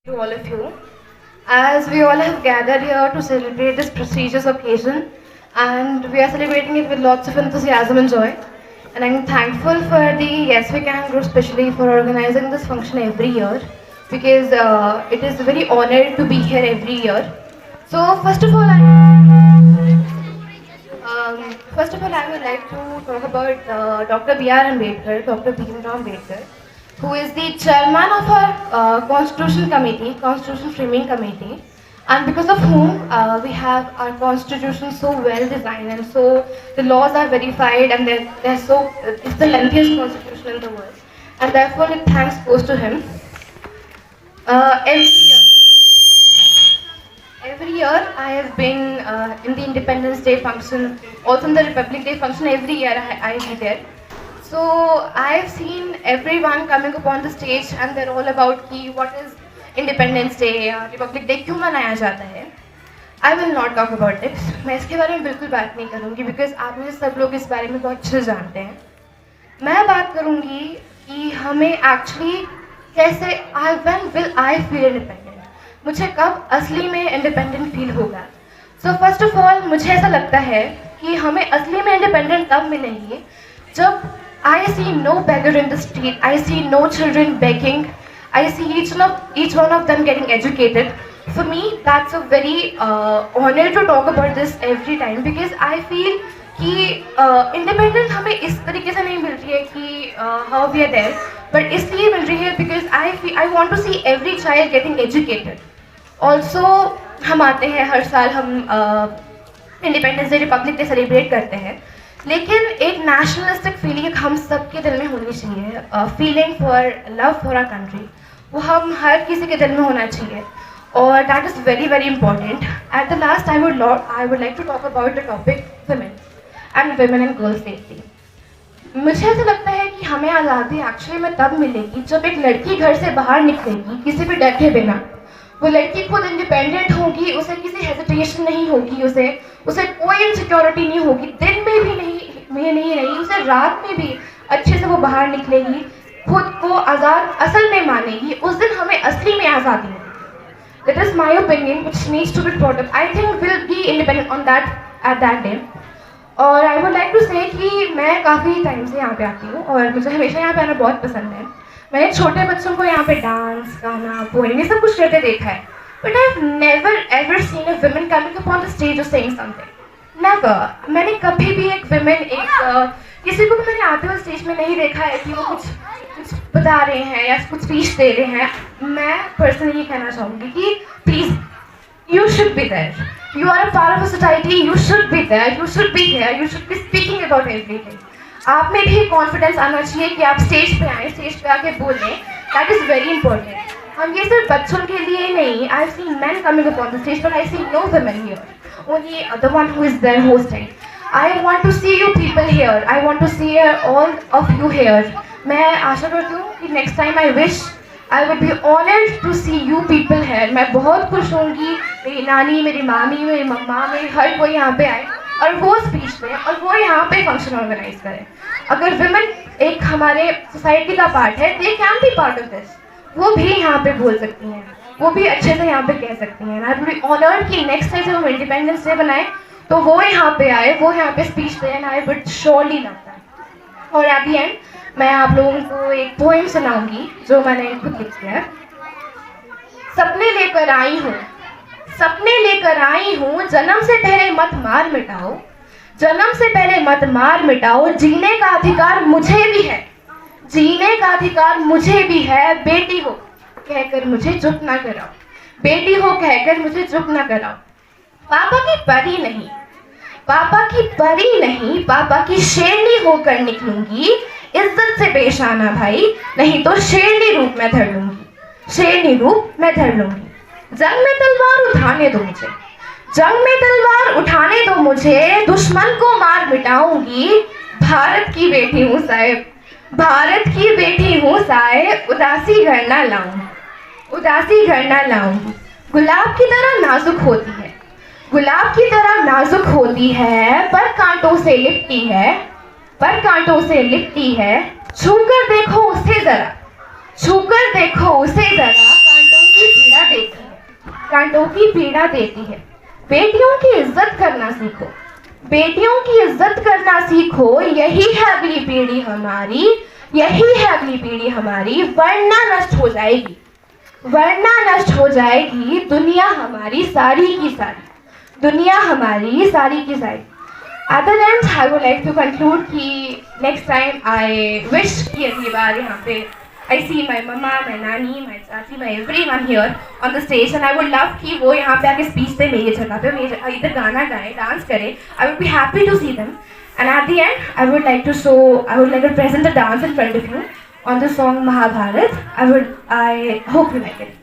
To all of you. As we all have gathered here to celebrate this prestigious occasion, and we are celebrating it with lots of enthusiasm and joy. And I'm thankful for the Yes We Can group, especially for organizing this function every year, because it is very honored to be here every year. So first of all, I would like to talk about Dr. B.R. Ambedkar, Dr. Bhimrao Ambedkar, who is the chairman of our Constitution Committee, Constitution Framing Committee, and because of whom we have our Constitution so well designed, and so the laws are verified, and it's the lengthiest Constitution in the world, and therefore it thanks goes to him. Every year. Every year I have been in the Independence Day function, also in the Republic Day function. Every year I be there. So I've seen everyone coming upon the stage and they're all about कि what is Independence Day, Republic Day क्यों मनाया जाता है. I will not talk about it. मैं इसके बारे में बिल्कुल बात नहीं करूँगी because आप मुझे सब लोग इस बारे में बहुत अच्छे से जानते हैं. मैं बात करूँगी कि हमें actually कैसे when will I feel independent? मुझे कब असली में इंडिपेंडेंट फील होगा. सो फर्स्ट ऑफ ऑल मुझे ऐसा लगता है कि हमें असली में इंडिपेंडेंट तब मिलेंगी जब आई सी no beggar in the street, I see no children begging, I see each one of them getting educated. For me that's a very honor to talk about this every time because I feel कि independence हमें इस तरीके से नहीं मिल रही है कि how we are there, but इसलिए मिल रही है because I want to see every child getting educated. Also हम आते हैं हर साल, हम independence day, republic day celebrate करते हैं, लेकिन एक नेशनलिस्टिक फीलिंग हम सबके दिल में होनी चाहिए. Feeling for love for our country, वो हम हर किसी के दिल में होना चाहिए, और that is very very important. At the last I would like to talk about the topic women and girl safety. मुझे ऐसा लगता है कि हमें आज़ादी एक्चुअली में तब मिलेगी जब एक लड़की घर से बाहर निकलेगी किसी भी डर के बिना. वो लड़की खुद इंडिपेंडेंट होगी, उसे किसी हेजिटेशन नहीं होगी, उसे कोई इनसिक्योरिटी नहीं होगी, दिन में भी नहीं रही, उसे रात में भी अच्छे से वो बाहर निकलेगी, खुद को आज़ाद असल में मानेगी. उस दिन हमें असली में आज़ादी मिलेगी. That is my opinion, which needs to be brought up. I think we'll be independent on that at that day. और आई वुड लाइक टू से कि मैं काफ़ी टाइम से यहाँ पे आती हूँ और मुझे हमेशा यहाँ पे आना बहुत पसंद है. मैंने छोटे बच्चों को यहाँ पे डांस, गाना, पोएम, ये सब कुछ करते देखा है, but I have never ever seen a women coming upon the stage और सेइंग समथिंग. नेवर. मैंने कभी भी एक वुमेन, किसी को भी मैंने आते हुए स्टेज में नहीं देखा है कि वो कुछ बता रहे हैं या कुछ स्पीच दे रहे हैं. मैं पर्सनली ये कहना चाहूँगी कि please, you should be there. You are a part of a society. You should be there. You should be here. You should be speaking about everything. आप में भी कॉन्फिडेंस आना चाहिए कि आप स्टेज पे आएँ, स्टेज पे आके बोलें. That is very important. हम ये सिर्फ बच्चों के लिए नहीं. I've seen men coming upon the stage, but I see no women here. Only the one who is there hosting. I want to see you people here. I want to see all of you here. मैं आशा करती हूँ कि next time I wish I would be honored to see you people here. मैं बहुत खुश होंगी मेरी नानी, मेरी मामी, मेरी मम्मा, मेरी हर कोई यहाँ पे आए और वो स्पीच दें और वो यहाँ पे फंक्शन ऑर्गेनाइज करें. अगर विमेन एक हमारे सोसाइटी का पार्ट है, they can be part of this. वो भी यहाँ पे बोल सकती हैं, वो भी अच्छे से यहाँ पे कह सकती हैं. आई वुड बी ऑनर्ड कि नेक्स्ट टाइम जब हम इंडिपेंडेंस डे बनाएं तो वो यहाँ पे आए, वो यहाँ पे स्पीच दें, and I would surely love that. और एट द एंड मैं आप लोगों को एक पोएम सुनाऊंगी जो मैंने खुद लिखी है. सपने लेकर आई हूँ, सपने लेकर आई हूँ, जन्म से पहले मत मार मिटाओ, जन्म से पहले मत मार मिटाओ. जीने का अधिकार मुझे भी है, जीने का अधिकार मुझे भी है. बेटी हो कहकर मुझे चुप ना कराओ, बेटी हो कहकर मुझे चुप ना कराओ. पापा की परी नहीं, पापा की परी नहीं, पापा की शेरनी होकर निकलूंगी. इज्जत से पेश आना भाई, नहीं तो शेरनी रूप में धर लूंगी, शेरनी रूप में धर लूंगी. जंग में तलवार उठाने दो मुझे, जंग में तलवार उठाने दो मुझे, दुश्मन को मार मिटाऊंगी. भारत की बेटी हूँ साहेब, भारत की बेटी हूँ साहेब, उदासी घर ना लाऊं, उदासी घर ना लाऊंगी. गुलाब की तरह नाजुक होती है, गुलाब की तरह नाजुक होती है, पर कांटों से लिपटी है, पर कांटों से लिपटी है. छूकर देखो उसे जरा, छूकर देखो उसे जरा, कांटों की पीड़ा कांटों की पीड़ा देती है। बेटियों की इज्जत करना सीखो, बेटियों की इज्जत करना सीखो, यही है अगली पीढ़ी हमारी, यही है अगली पीढ़ी हमारी, वरना नष्ट हो जाएगी, वरना नष्ट हो जाएगी दुनिया हमारी सारी की सारी, दुनिया हमारी सारी की सारी। At the end, I would like to conclude कि next time I wish कि अगली बार यहाँ पे I see my mama, my nani, my चाची, my everyone here on the stage and I would love कि वो यहाँ पे आके speech पे मेरी जगह पे मेरे इधर गाना गाए, डांस करे. I would be happy to see them. And at the end, I would like to present the dance in front of you on the song Mahabharat. I hope you like it.